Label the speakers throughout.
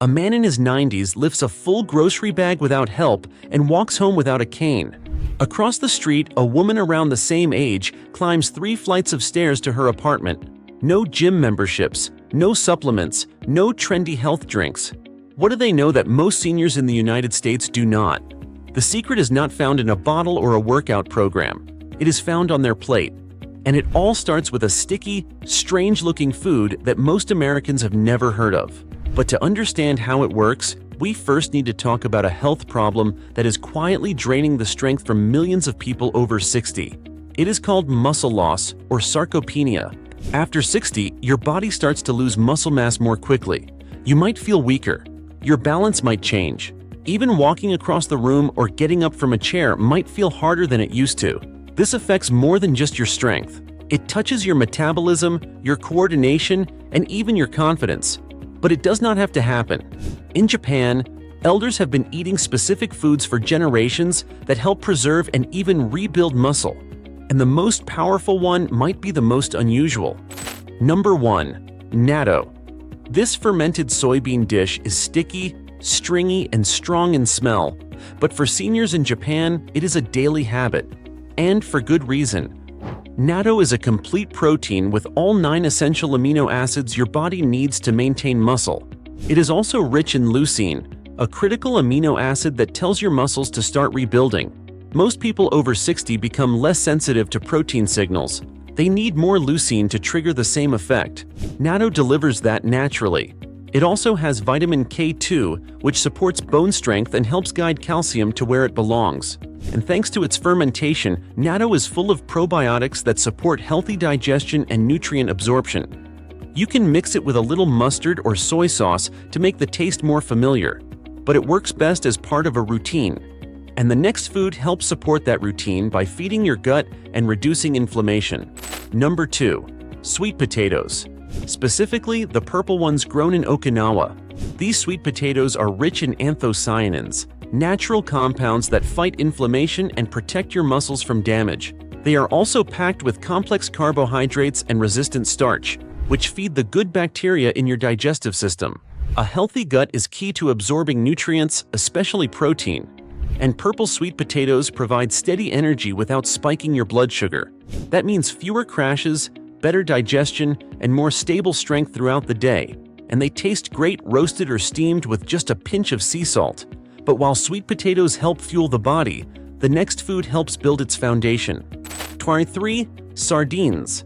Speaker 1: A man in his 90s lifts a full grocery bag without help and walks home without a cane. Across the street, a woman around the same age climbs 3 flights of stairs to her apartment. No gym memberships, no supplements, no trendy health drinks. What do they know that most seniors in the United States do not? The secret is not found in a bottle or a workout program. It is found on their plate. And it all starts with a sticky, strange-looking food that most Americans have never heard of. But to understand how it works, we first need to talk about a health problem that is quietly draining the strength from millions of people over 60. It is called muscle loss or sarcopenia. After 60, your body starts to lose muscle mass more quickly. You might feel weaker. Your balance might change. Even walking across the room or getting up from a chair might feel harder than it used to. This affects more than just your strength. It touches your metabolism, your coordination, and even your confidence. But it does not have to happen. In Japan, elders have been eating specific foods for generations that help preserve and even rebuild muscle. And the most powerful one might be the most unusual. Number 1. Natto. This fermented soybean dish is sticky, stringy, and strong in smell, but for seniors in Japan, it is a daily habit. And for good reason. Natto is a complete protein with all 9 essential amino acids your body needs to maintain muscle. It is also rich in leucine, a critical amino acid that tells your muscles to start rebuilding. Most people over 60 become less sensitive to protein signals. They need more leucine to trigger the same effect. Natto delivers that naturally. It also has vitamin K2, which supports bone strength and helps guide calcium to where it belongs. And thanks to its fermentation, natto is full of probiotics that support healthy digestion and nutrient absorption. You can mix it with a little mustard or soy sauce to make the taste more familiar, but it works best as part of a routine. And the next food helps support that routine by feeding your gut and reducing inflammation. Number 2. Sweet potatoes. Specifically, the purple ones grown in Okinawa. These sweet potatoes are rich in anthocyanins, natural compounds that fight inflammation and protect your muscles from damage. They are also packed with complex carbohydrates and resistant starch, which feed the good bacteria in your digestive system. A healthy gut is key to absorbing nutrients, especially protein. And purple sweet potatoes provide steady energy without spiking your blood sugar. That means fewer crashes, better digestion, and more stable strength throughout the day. And they taste great roasted or steamed with just a pinch of sea salt. But while sweet potatoes help fuel the body, the next food helps build its foundation. 3. Sardines.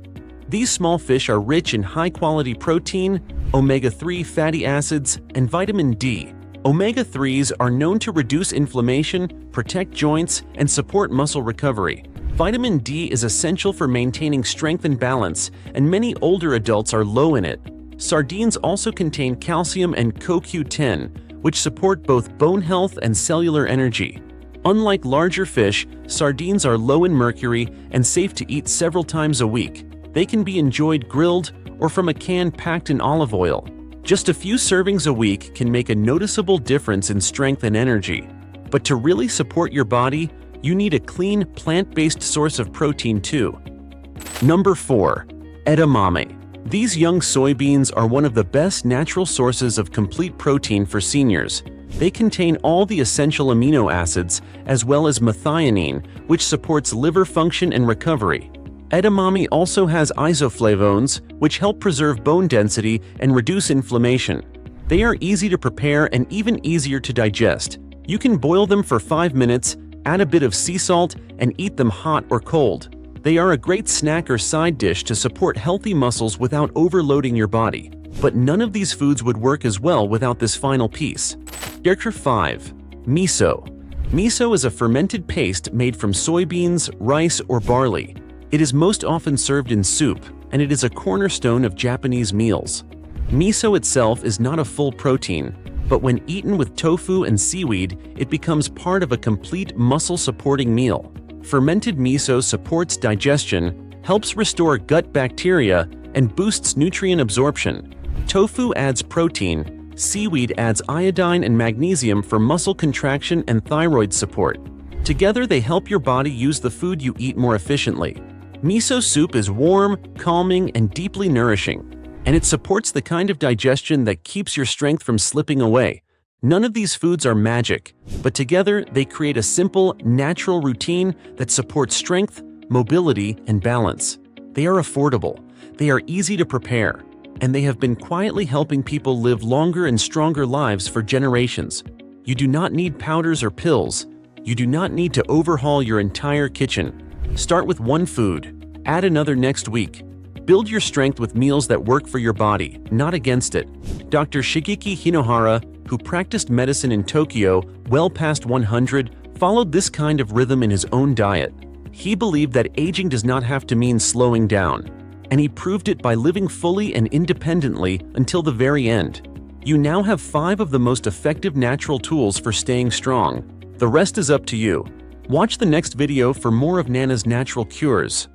Speaker 1: These small fish are rich in high-quality protein, omega-3 fatty acids, and vitamin D. Omega-3s are known to reduce inflammation, protect joints, and support muscle recovery. Vitamin D is essential for maintaining strength and balance, and many older adults are low in it. Sardines also contain calcium and CoQ10, which support both bone health and cellular energy. Unlike larger fish, sardines are low in mercury and safe to eat several times a week. They can be enjoyed grilled or from a can packed in olive oil. Just a few servings a week can make a noticeable difference in strength and energy. But to really support your body, you need a clean, plant-based source of protein too. Number 4. Edamame. These young soybeans are one of the best natural sources of complete protein for seniors. They contain all the essential amino acids, as well as methionine, which supports liver function and recovery. Edamame also has isoflavones, which help preserve bone density and reduce inflammation. They are easy to prepare and even easier to digest. You can boil them for 5 minutes, add a bit of sea salt, and eat them hot or cold. They are a great snack or side dish to support healthy muscles without overloading your body. But none of these foods would work as well without this final piece. 5. Miso. Miso is a fermented paste made from soybeans, rice, or barley. It is most often served in soup, and it is a cornerstone of Japanese meals. Miso itself is not a full protein, but when eaten with tofu and seaweed, it becomes part of a complete muscle-supporting meal. Fermented miso supports digestion, helps restore gut bacteria, and boosts nutrient absorption. Tofu adds protein, seaweed adds iodine and magnesium for muscle contraction and thyroid support. Together, they help your body use the food you eat more efficiently. Miso soup is warm, calming, and deeply nourishing. and it supports the kind of digestion that keeps your strength from slipping away. None of these foods are magic, but together they create a simple, natural routine that supports strength, mobility, and balance. They are affordable, they are easy to prepare, and they have been quietly helping people live longer and stronger lives for generations. You do not need powders or pills. You do not need to overhaul your entire kitchen. Start with one food, add another next week. Build your strength with meals that work for your body, not against it. Dr. Shigeki Hinohara, who practiced medicine in Tokyo well past 100, followed this kind of rhythm in his own diet. He believed that aging does not have to mean slowing down, and he proved it by living fully and independently until the very end. You now have 5 of the most effective natural tools for staying strong. The rest is up to you. Watch the next video for more of Nana's natural cures.